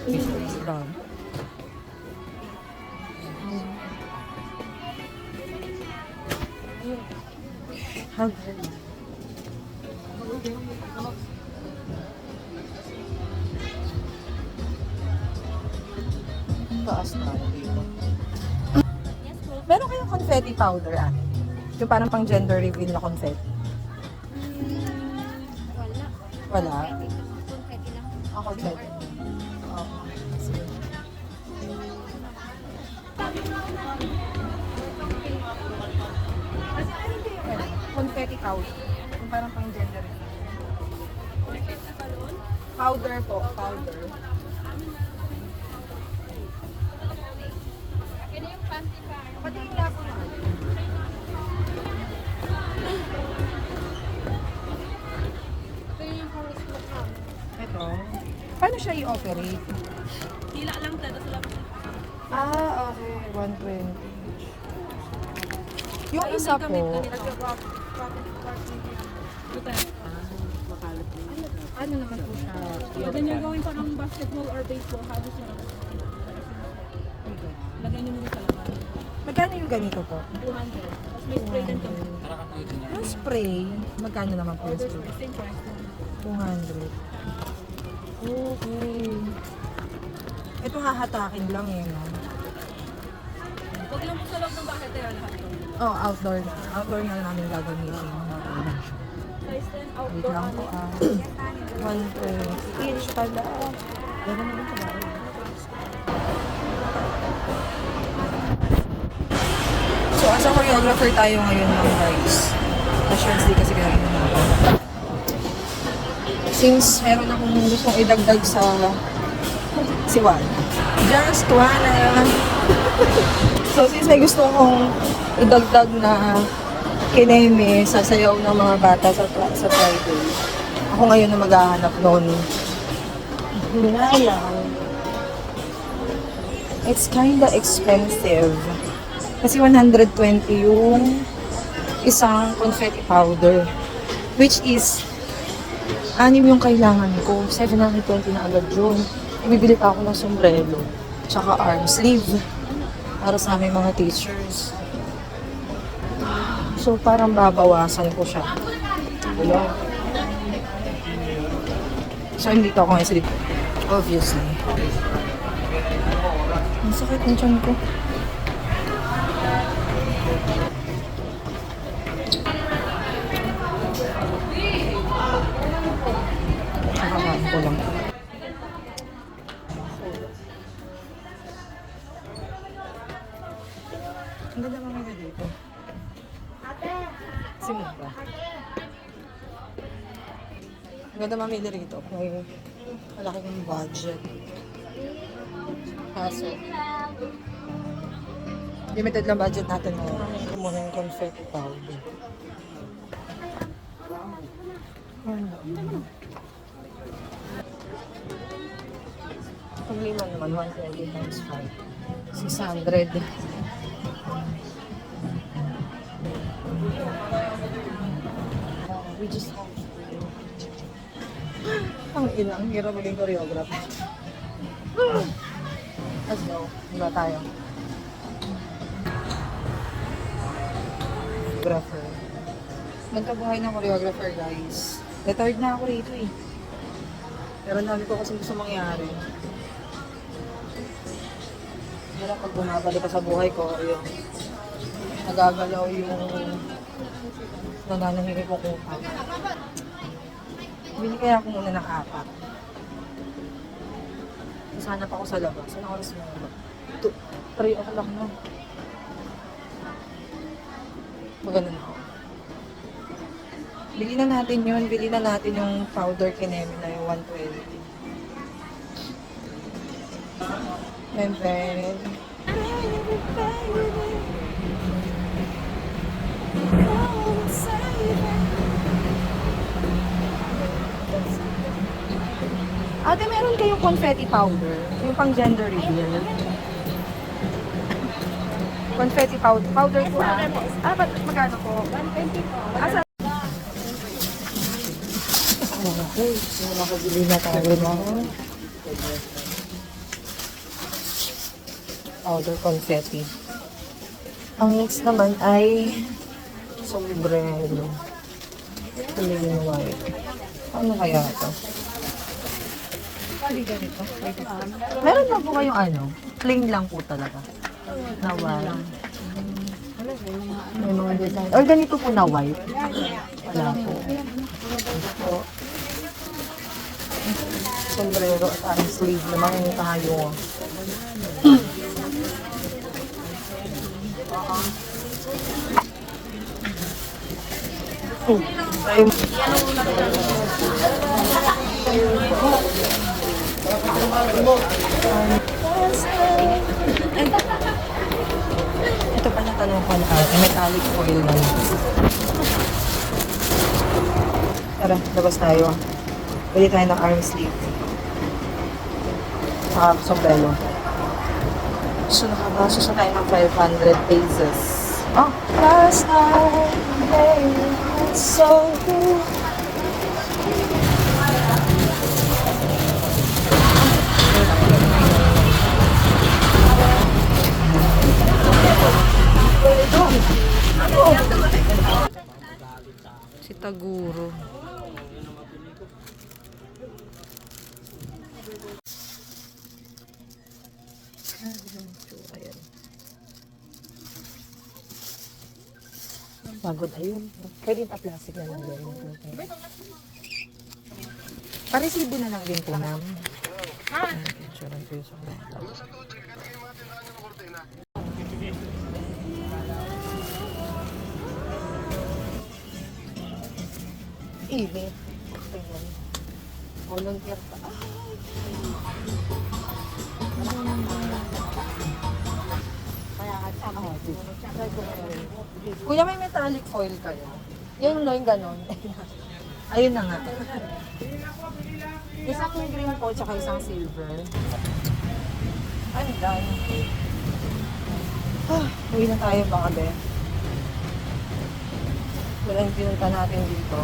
Lang. Hug. Taas na dito. Meron kayong confetti powder, ate? Yung parang pang gender reveal na confetti. Wala. Wala? Confetti lang. Ah, confetti. Oo. Sige. Confetti powder. Yung parang pang gender reveal. Powder po, powder. Patingin nga po na. Ito yung pang smoke na. Ito. Paano siya i-operate? Hila lang tayo sa labas. Ah, okay. 120. Yung isa po, ano naman po siya? Lagyan nyo gawin parang basketball or baseball. Halos na. Lagyan nyo muna sa laman. Magkano yung ganito po? 200. Tapos may spray din to. Yung spray, magkano naman po yung spray? Same price. 200. Okay. Ito hahatakin lang eh, no? Huwag lang po sa loob ng bahay tayo lahat to. Oh, outdoor na. Outdoor na namin gagamitin. Size 10 Wait outdoor. lang po ah. 120 each pala. Gano'n naman sa bahay. So, as a choreographer tayo ngayon mga guys. Passions Day kasi gagawin natin. Since meron akong gustong idagdag sa si Juan. Just Juana! So, since may gusto akong idagdag na kineme sa sayaw ng mga bata sa Friday, ako ngayon na maghahanap noon. Wala lang. It's kinda expensive. Kasi 120 yung isang confetti powder. Which is, 6 yung kailangan ko. 720 na agad yun. Ibibili pa ako ng sombrero. Tsaka arm sleeve. Para sa aming mga teachers. So, parang babawasan ko siya. Wala. So, hindi ako ngayon sa dito. Obviously. Ang sakit ng tiyan ko. Nakakain ko lang. Ang ganda mamili dito. Simula ba? Ang ganda mamili rito. May malaki ng budget. Kaso, limited lang budget natin na muna yung confetti powder. Pag lima naman, 120 times 5. 600. We just hope. Ang ina, ang hirap maging choreographer. Let's go. Diba tayo? Choreographer. Nagkabuhay ng choreographer, guys. Retired na ako rito eh. Pero dami ko kasi gusto mangyari. Pero pag bumabalik ka sa buhay ko, yung nagagalaw yung nananahiri ko utang. Bili kaya ako muna ng 4. Sana pa ako sa labas. Saan oras mo ba? 3 o'clock na. Maganda na ako. Bili na natin yun. Bili na natin yung powder kineme na yung 120. And then, ate, meron kayong confetti powder? Yung pang gender reveal? Confetti powder. Powder po ah. Ah, ba't magkano po? 120 po. Asa? Okay, so nakabili na tayo ng powder confetti. Ang next naman ay sombrero. Plain white. Ano kaya ito? Meron na po kayong ano? Plain lang po talaga. Na white. May mga design. Or ganito po na white. Wala po. Po. Sombrero at arm sleeve naman yung tayo. Ito pa na tanong ko na metallic foil na lang. Tara, labas tayo. Pwede tayo ng arm sleeve. Saka sombrero. So nakabasa tayo ng 500 pesos. Oh! Last night, baby, so good. Si Taguro. Ayan. Pagod, ayun. Pwede pa plastic na lang din. Paresibo na lang din po namin. Picture ang piso. Init. Tingnan. Volunteer pa. Kuya, may metallic foil kayo? Yung no, yung ganon. Ayun na nga. Isang green po, tsaka isang silver. I'm done. Uwi na tayo baka be. Wala yung pinunta natin dito.